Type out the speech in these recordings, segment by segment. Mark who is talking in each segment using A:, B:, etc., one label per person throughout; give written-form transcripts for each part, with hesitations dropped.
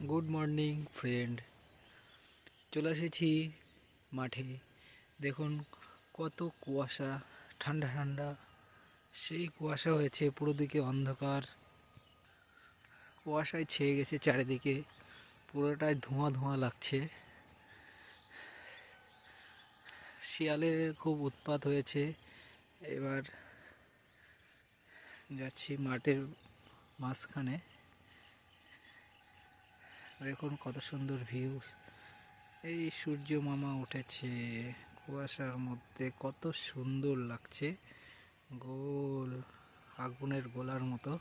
A: Good morning friend. চলে এসেছি মাঠে। দেখুন কত কুয়াশা, ঠান্ডা ঠান্ডা সেই কুয়াশা হয়েছে, পুরো দিকে অন্ধকার, কুয়াশায় ছেয়ে গেছে চারিদিকে, পুরোটাই ধোঁয়া ধোঁয়া লাগছে। শিয়ালের খুব উৎপাত হয়েছে। এবার যাচ্ছি মাঠের মাঝখানে। দেখুন কত সুন্দর ভিউ। এই সূর্য মামা উঠেছে কুয়াশার মধ্যে, কত সুন্দর লাগছে, গোল আগুনের গোলার মতো।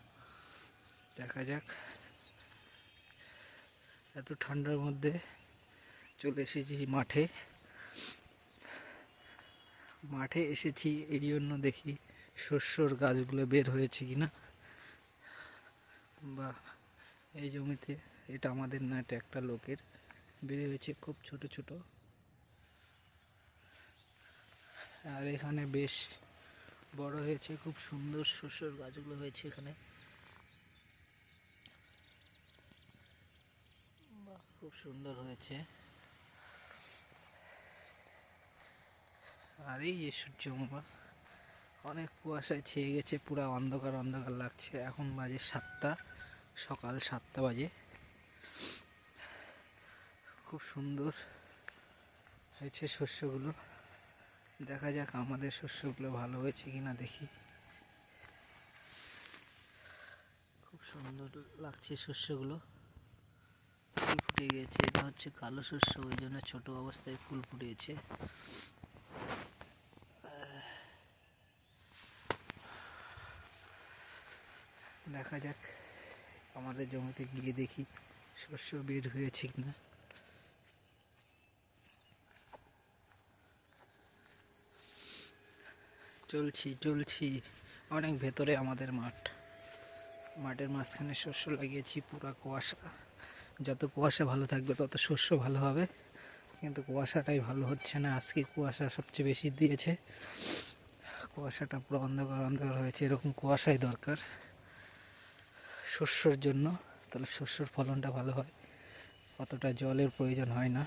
A: দেখা যাক। এত ঠান্ডার মধ্যে চলে এসেছি মাঠে। মাঠে এসেছি এই জন্য দেখি শস্যর গাছগুলো বের হয়েছে কিনা। বা এই জমিতে, এটা আমাদের না, এটা একটা লোকের, বের হয়েছে খুব ছোট ছোট। আর এখানে বেশ বড় হয়েছে, খুব সুন্দর শস্যর গাছগুলো হয়েছে এখানে। খুব সুন্দর হয়েছে। আর এই যে সূর্য মামা অনেক কুয়াশায় ছেয়ে গেছে, পুরো অন্ধকার অন্ধকার লাগছে। এখন বাজে 7টা, সকাল 7টা বাজে। খুব সুন্দর হয়েছে শস্যগুলো। দেখা যাক আমাদের শস্যগুলো ভালো হয়েছে কিনা দেখি। খুব সুন্দর লাগছে শস্যগুলো। ফুল ফুটে গেছে, এটা হচ্ছে কালো শস্য, ওই জন্য ছোট অবস্থায় ফুল ফুটেছে। দেখা যাক আমাদের জমিতে গিয়ে দেখি শস্য বের হয়েছে কিনা। চলছি অনেক ভেতরে আমাদের মাঠ। মাঠের মাঝখানে শস্য লাগিয়েছি, পুরা কুয়াশা। যত কুয়াশা ভালো থাকবে তত শস্য ভালো হবে, কিন্তু কুয়াশাটাই ভালো হচ্ছে না। আজকে কুয়াশা সবচেয়ে বেশি দিয়েছে। কুয়াশাটা পুরো অন্ধকার অন্ধকার হয়েছে। এরকম কুয়াশাই দরকার শস্যর জন্য, তাহলে শস্যর ফলনটা ভালো হয়, অতটা জলের প্রয়োজন হয় না।